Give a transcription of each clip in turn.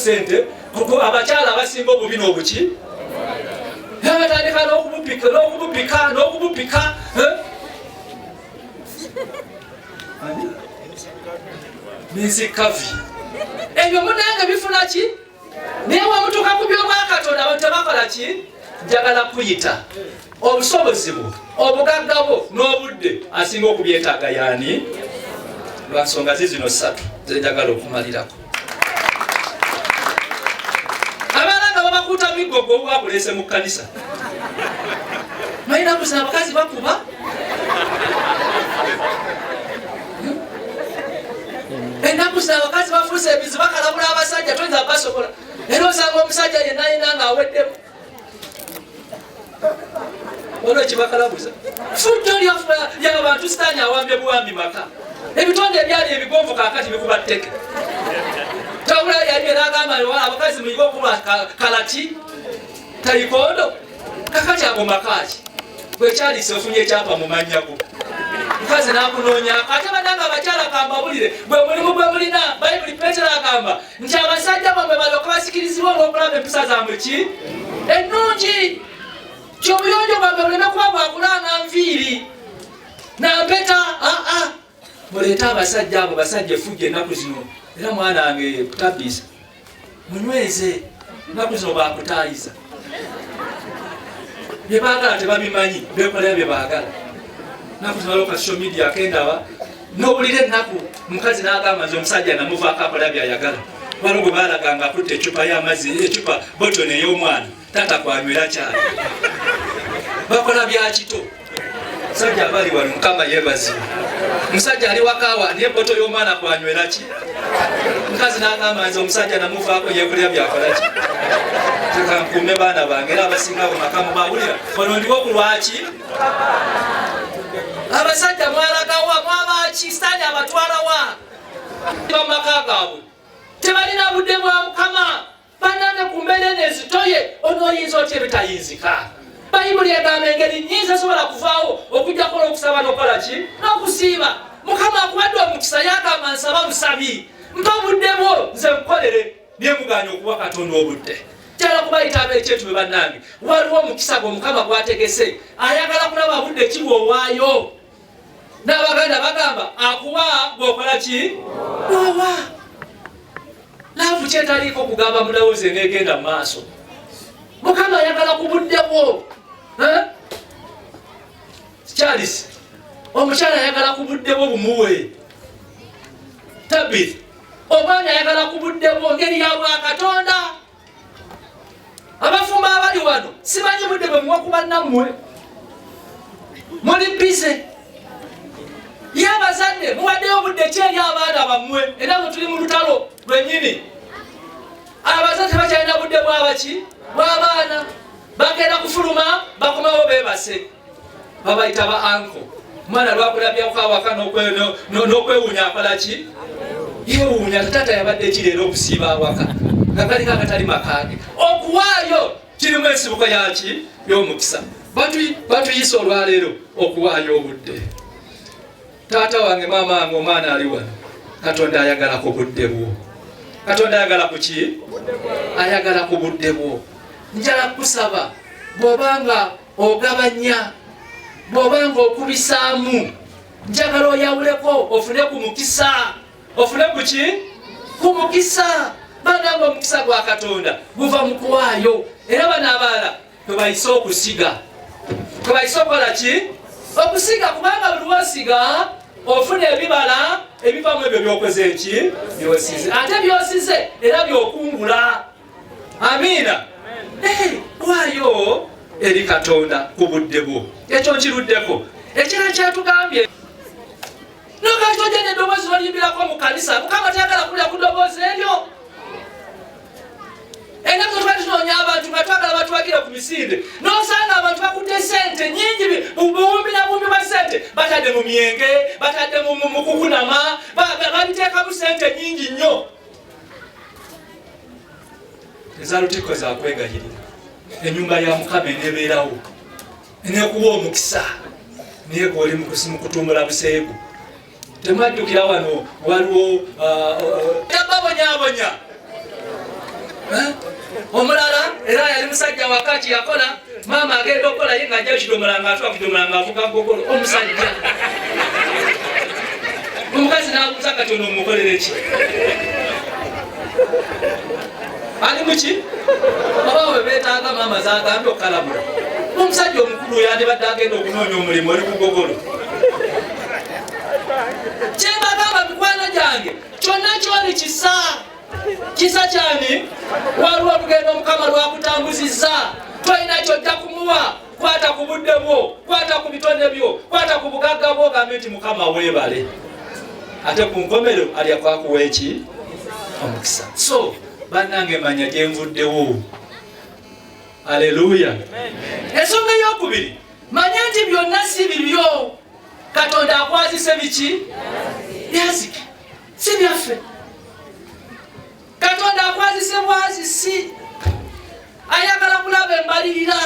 sente kuko abakyala abasinga obubi n'obuki batandika n'okubupika ninsikavi ebyo munange bifuna ki naye wamutuuka ku by'obwakatonda abantu tebakola ki njagala kuyita obusobozi bwo obugagga bwo n'obudde asinga okubyetaaga yaani lwansonga zino 3 zenjagala okumalirako abaana nga babakuuta migogo bakulese mu kkanisa mayina kusa abakazi bakuba ennaku zino abakazi bafuuse ebizi bakalabula abasajja toyinza basobola era osanga omusajja yenayina nga aweddemu olwo kibakalabuza fujjo lyabantu sitaani awambye buwambi maka ebitonde ebyali ebigonvu kakati bikuba tteke tabula yali eragamba abakazi muyiga okuba kalati tayikondo kakati ago makaki bwekyalise ofunye ekyapa mu mannyako mukazi nakunoonyako ate bananga abakyala kambabulire bwe mulimu gwe mulina bayibuli petero agamba nti abasajja bamwe balyoka basikirizibwa olw'okulaba empisa zammwe ki ennungi kyobuyonjo bwamwe buleme kuba bwakulanga nviiri nampeta muleete abasajja abo basajja efujja ennaku zino era mwana wange kutabisa munyweze ennaku zino bakutaayiza byebaagala tebabimanyi bekolera byebaagala ennaku zino waliwo ka social media akendaba n'obulira ennaku mukazi n'agamba nti omusajja namuvaako akola byayagala waliwo gwe baalaganga akutta ecupa y'amazzi ecupa botoni ey'omwana tata kwanywera kyali bakola byakito musajja abali wano mukama yeebazibwe musajja ali wakawa naye boto y'omwana kwanywera ki mukazi n'agamba nti omusajja namuvaako yeekolera byakola ki tekankuume baana bange era abasinga bo maka mubawulira wano ndiwo ku lwaki abasajja mwalagawa mwabaki sitaani abatwalawa bamaka gaabwe tebalina budde bwa mukama banange ku mbeera nezitoye onooyinza otya ebitayinzika bayibuli egamba engeri nnyingi esobola kuvaawo okujjako n'okusaba n'okola ki n'okusiiba mukama akubadde omukisa yagamba nsaba busabi mpa obudde bwo nze mukolere naye muganya okuwa katonda obudde kyala kubayita ab'ekyetu be bannange waliwo omukisa gwe mukama gwategese ayagala kulaba budde ki bw'owaayo n'abaganda bagamba akuwa gwokola ki bw'owa laavu kyetaliiko kugamba mulowooze n'egenda mu maaso mukama ayagala ku budde bwo Charles omukyala ayagala ku budde bwo bumuwe Tabith omwana ayagala ku budde bwo ngeri ya bwakatonda abafumba abali wano simanyi budde bwe muwa kuba nammwe muli bize y'abazadde muwaddeyo budde ki eri abaana bammwe era bwe tuli mu lutalo lwennyini abazadde tebakyalina budde bwabaki bw'abaana bagenda kufuluma bakomawo beebase babayita ba anko mwana lwakulabyaku awaka n'okwewuunya akola ki yewuunya tatata yabadde kireero okusiiba awaka nga kaliko akatali makaage okuwaayo kirimu ensibuko yaki y'omukisa batuyisa olwaleero okuwaayo obudde taata wange maama wange omwana ali wano katonda ayagala ku budde bwo katonda ayagala ku ki ayagala ku budde bwo njala kusaba bw'obanga ogabanya bw'obanga okubisaamu njagala oyawuleko ofune ku mukisa ofune ku ki ku mukisa bananga omukisa gwa katonda guva mu kuwaayo era bano abaala twebayise okusiga twebayise okukola ki okusiga kubanga buli wosiga ofuna ebibala ebivamu ebyo byokoze eki byosize ate byosize era byokungula amiina waayo eri katonda ku budde bwo ekyo nkiruddeko ekira kyatugambye nokati ojja neddoboozi loliyimbirako mu kanisa mukama tayagala kulya ku ddoboozi eryo ennaku twali tunoonya abantu nga twagala batwagire ku misinde nosanga abantu bakutte sente nyingi buwumbi na bumbi bwa sente batadde mu myenge batadde mu kukunama babiteekamu sente nyingi nnyo ezalutiko zakwegayirira enyumba ya mukama enebeerawo enekuwa omukisa naye gwoli mu kutumbula buseegu temwaddukira wano waliwo tababonyabonya omulala era yali musajja wakati yakola mama agenda okukola ye nga ajja kidomola nga atwa kidomola nga avuga gogolo omusajja omukazi n'abuuza kati ono omukolere ki ali muki oba we beetaaga mama zagambye okukalabula omusajja omukulu oyo andibadde agenda okunoonya omulimu oli ku gogolo kyembagamba mikwano gyange kyonna kyoli kisa kyani waliwo olugendo omukama lwakutambuzizza tolina kyojja kumuwa kwata ku budde bwo kwata ku bitonde byo kwata ku bugagga bwo ogambe nti mukama weebale ate ku nkomero alya kwakuwa eki omukisa so bannange manya gye nvuddewo aleluya ensonga ey'okubiri manya nti byonna si bibyo katonda akwazise biki byazike si byaffe katonda akwazise bwazisi ayagala kulaba embalirira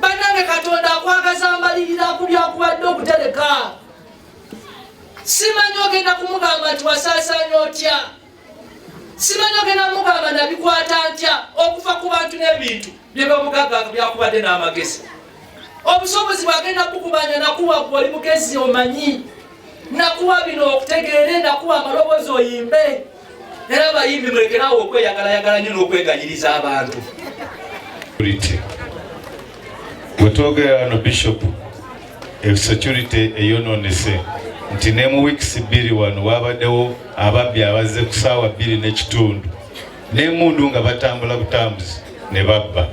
bannange katonda akwagaza mbalirira ku byakuwadde okutereka simanyi ogenda kumugamba nti wasaasaanya otya simanyi ogenda mugamba nabikwata ntya okufa ku bantu n'ebintu byebamugagga byakubadde n'amagezi obusobozi bwagenda kukubanya nakuwa gwoli mugezi omanyi nakuwa bino okutegeere nakuwa amaloboozi oyimbe era abayimbi mulekerawo okweyagalayagala nyo n'okweganyiriza abantu wetwogera wano bishop security eyonoonese nti ne mu wiikisi 2 wano wabaddewo ababbi abazze ku ssaawa 2:30 n'emmundu nga batambula butambuzi ne babba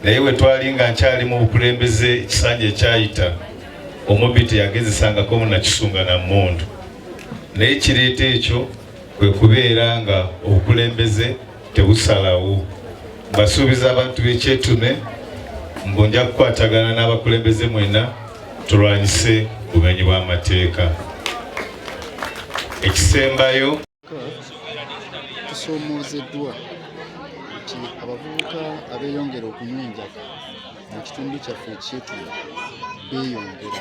naye we twali nga nkyali mu bukulembeze ekisanja ekyayita omubbi teyagezesangako munakisunga na mmundu naye kireeta ekyo kwe kubeera nga obukulembeze tebusalawo basuubiza abantu b'ekyetume mbonja kukwatagana n'abakulembeze mwena tulwanyise bumenyi bw'amateeka ekisembayo tusoomozeddwa nti abavubuka abeeyongera okunywa enjaga mu kitundu kyaffe ekyetulo beeyongera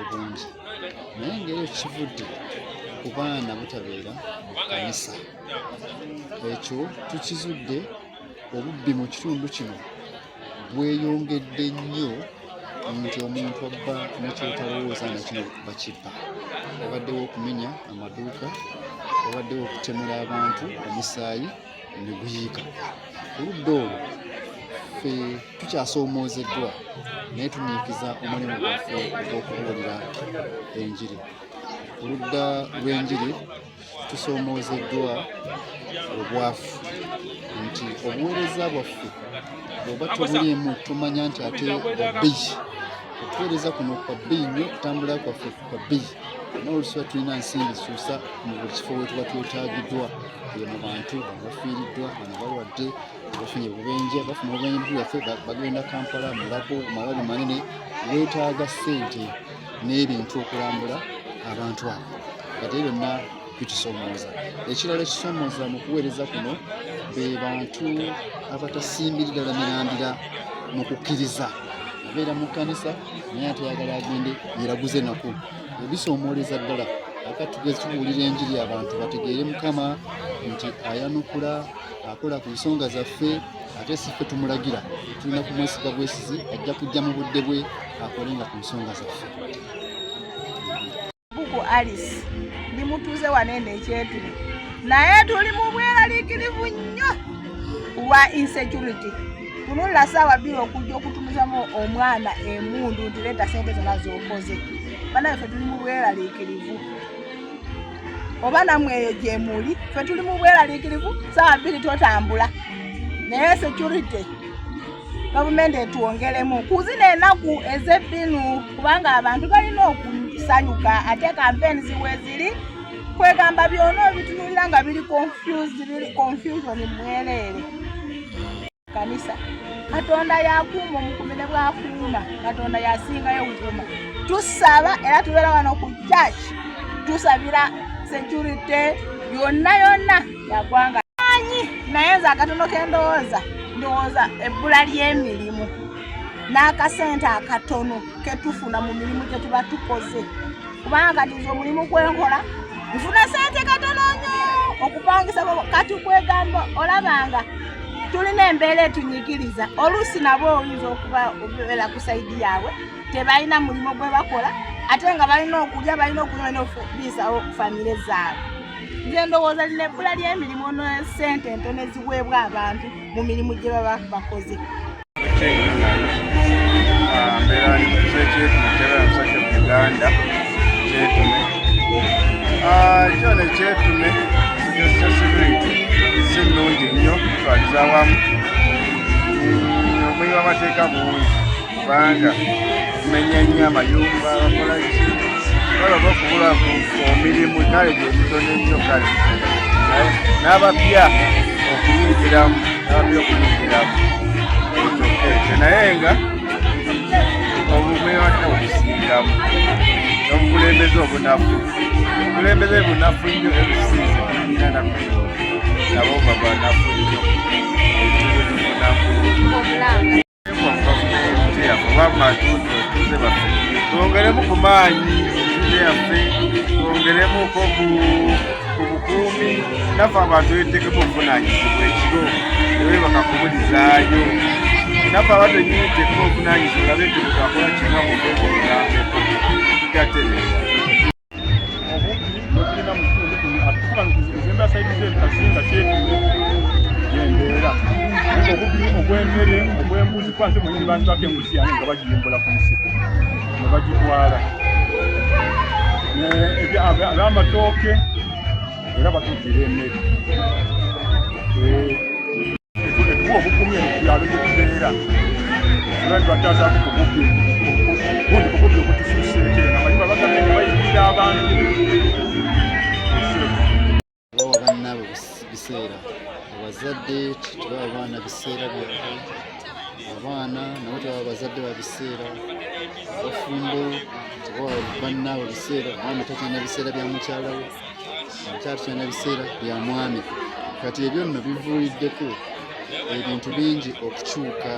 obungi naye ngeri kivudde ku baana butabeera mu kkanisa ekyo tukizudde obubbi mu kitundu kino bweyongedde nnyo nti omuntu abba nekyotalowooza nakino bakibba wabaddewo okumenya amaduuka wabaddewo okutemera abantu omusaayi ne guyiika oludda olwo ffe tukyasoomozeddwa naye tunyiikiza omulimu gwaffe ogw'okubuulira enjiri oludda lw'enjiri tusoomozeddwa obwafu nti obuweereza bwaffe bw'oba tobuliimu tumanya nti ate bwabbeyi okuweereza kuno kwa bbeyi nnyo okutambula kwaffe kwa bbeyi n'olusuba tulina nsimbi suusa mu buli kifo we tuba twetaagiddwa mu bantu bafiiriddwa bano balwadde bafunye bubenje bafuna obubenje bwaffe bagenda Kampala mulabo mawali manene weetaaga ssente n'ebintu okulambula abantu abo ate byonna bitusomooza ekirala ekisomooza mu kuweereza kuno be bantu abatasimbiri ddala mirandira mu kukkiriza abeera mu kkanisa naye atayagala agende yeraguze nako ebisoomooleza ddala akati tugeze tubuulira enjiri abantu bategeere Mukama nti ayanukula akola ku nsonga zaffe ate si ffe tumulagira tulina kumwesiga bwesizi ajja kujja mu budde bwe akolenga ku nsonga zaffe. Buku Alice ndi mutuuze wanene ekyetulo naye tuli mu bweraliikirivu nnyo lwa insecurity tunulira ssaawa 2 okujja okutumizamu omwana emundu nti leeta sente zonna z'okoze bana ffe tuli mu bweraliikirivu oba nammwe eyo gye muli ffe tuli mu bweraliikirivu ssaawa 2 totambula naye security gavumenti etwongeremu kuzina ennaku ez'ebbinu kubanga abantu balina okusanyuka ate kampeni ziwe ziri kwegamba byonna bitunulira nga biri confusion mwereere kanisa katonda yakuuma omukumire bwakuuma katonda yasingayo okuuma tusaba era tubeera wano ku church tusabira security yonna yagwanga anyi naye nze akatono kendowooza ndowooza ebbula ly'emirimu n'akasente akatono ketufuna mu mirimu gye tuba tukoze kubanga kati nze omulimu gwenkola nfuna sente katono nnyo okupangisa kati kwegamba olabanga tulina embeera etunyigiriza oluusi nabo oyinza okubeera ku saidi yaabwe tebalina mulimu gwe bakola ate nga balina okulya balina okubiisawo famire zaabwe. Nze ndowooza lino ebbula ly'emirimu n'essente entono eziweebwa abantu mu mirimu gye baba bakoze. Mbeera ekyetume kyebera musajja mu Uganda kyetume kyona ekyetume accessibility si nnungi nnyo twaliza awamu omuyi w'amateeka bungi kubanga tumenya nnyo amayumba bakola ki balaba okubula ku mirimu kale gyemitono ennyo kale n'abapya okuyingiramu ekyo naye nga obumwewata obusingamu n'obukulembeze obunafu obukulembeze bunafu nnyo ebisiizi tulina nabo babanafu nnyo oba matuuti otuze baffe twongeremu ku maanyi entuze yaffe twongeremuko ku bukuumi naffe abantu betekemu obuvunanyizibwa ekiro ewe bakakubulizaayo naffe abantu enyini tekemu obuvunanyizibwa bete butakola kimwa mukokolameko tugatereza obubbi bwetulina mu kitundu kuno atukuba nzimba saidize ebikasinga kyetume gyembeera obubbi obw'emmere obw'embuzi kwanze mwenyini bantu embuzi yange nga bagiyimbula ku nsiko ne bagitwala ab'amatooke era batugira emmere etuwa obukumye mu byalo gye tubeera era tibataasako ku bubbi bundi ku bubbi obutusuuseekera namayumba bagambe ne bayingira abantu bawa bannaabo biseera abazadde tebawa abaana biseera byabwe abaana nabo tebawa bazadde ba biseera abafumbo tebawa bannaabo biseera omwami takyalina biseera bya mukyala we omukyala takyalina biseera bya mwami kati ebyo nno bivuuliddeko ebintu bingi okukyuka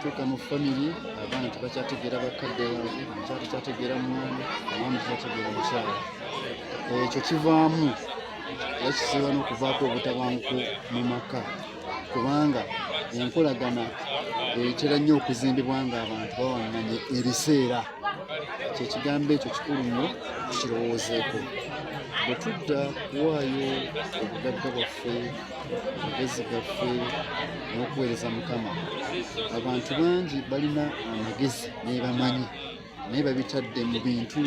tuuka mu famiri abaana tebakyategeera bakadde baabwe omukyala takyategeera mwami omwami takyategeera mukyala ekyo kivaamu era kisiba n'okuvaako obutabanguko mu maka kubanga enkolagana etera nnyo okuzimbibwa ng'abantu bawanganye ebiseera kyekigambo ekyo kikulu nnyo tukirowoozeeko bwe tudda kuwaayo obugagga bwaffe amagezi gaffe n'okuweereza Mukama abantu bangi balina amagezi naye bamanyi naye babitadde mu bintu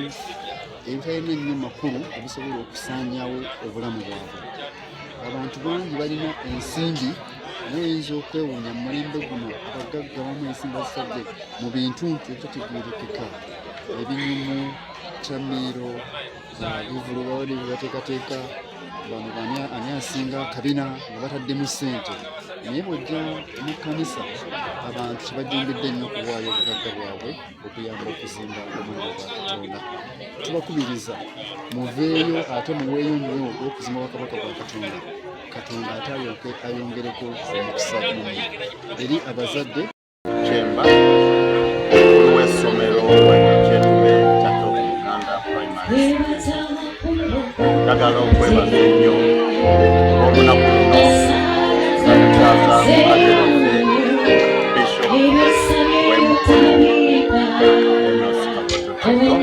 ebitalina ennyo makulu ebisobola okusaanyawo obulamu bwabwe. Abantu bangi balina ensimbi naye oyinza okwewuunya mu mulembe guno abagagga bamu ensimbi bazitadde mu bintu ebitategeerekeka ebinyumu ttamiiro bivulo bawadde byebateekateeka bano ani asinga kabina nga bataddemu ssente naye bw'ojja mu kkanisa abantu tebajumbidde nnyo okuwaayo obugagga bwabwe okuyamba okuzimba omuliro gwa Katonda. Tubakubiriza muveeyo ate muweeyo nnyo okuzimba bakabaka bwa Katonda. Katonda ate ayongereko omukisa gumu eri abazadde. Chemba w'essomero kyetume Chato Uganda Primary njagala okwebaza ennyo olunaku luno nakyaza aterose Bishop w'Emukono Enos Kaboto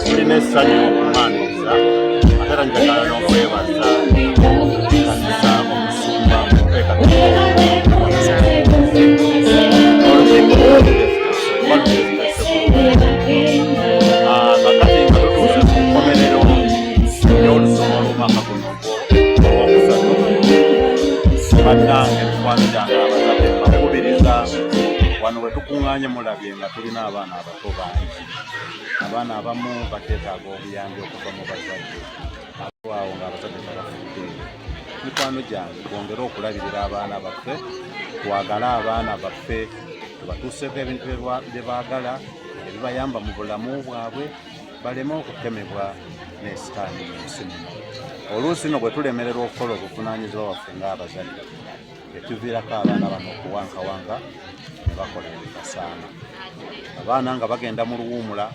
tulina essanyu okumaaniza ate era njagala n'okwebaza kanisa omusumba kakati nga tutuuse ku nkomerero y'olusoma olw'omwaka guno ogwokusatu bannange mikwano gyange abazadde mbakubiriza wano we tukuŋŋaanye mulabye nga tulina abaana abato bangi abaana abamu bateetaaga obuyambi okuva mu bazadde awo ng'abazadde tabafudde mikwano gyange twongere okulabirira abaana baffe twagale abaana baffe tubatuuseeko ebintu bye baagala ebibayamba mu bulamu bwabwe baleme okutemebwa n'esitaani mu nsi muno. Oluusi no bwe tulemererwa okukola obuvunaanyizibwa waffe ng'abazadde etuviirako abaana bano okuwankawanga ne bakola ebitasaana. Abaana nga bagenda mu luwuumula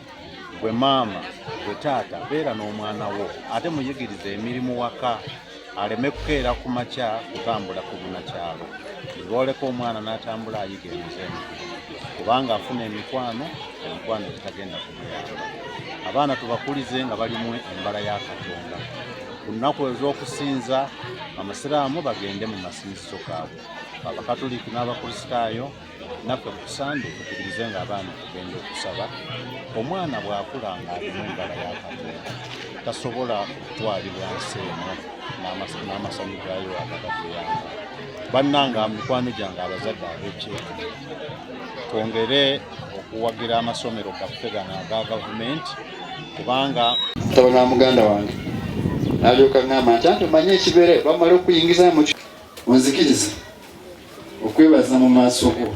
gwe maama gwe taata beera n'omwana wo ate muyigirize emirimu waka aleme kukeera ku makya kutambula ku bunakyalo olwoleka omwana n'atambula ayiga emizenyo kubanga afuna emikwano tetagenda kumuyamba. Abaana tubakulize nga balimu embala ya Katonda. Ku nnaku ez'okusinza amasiraamu bagende mu masinzizo gaabwe, abakatoliki n'abakristaayo naffe ku Sande tukubirize nga abaana tugenda okusaba. Omwana bw'akula ng'alimu embala ya Katonda tasobola kutwalibwa nsi eno n'amasanyu gaayo agatageyanga. Bannanga mikwano gyange abazadde ab'ekyeto twongere okuwagira amasomero gaffe gano aga gavumenti kubanga tabanga muganda wange nalyoka ngamba nti manye ekibere bamala okuyingiza mu onzikiriza okwebaza mu maaso go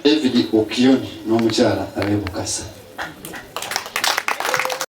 David Okioni n'omukyala ab'e Bukasa.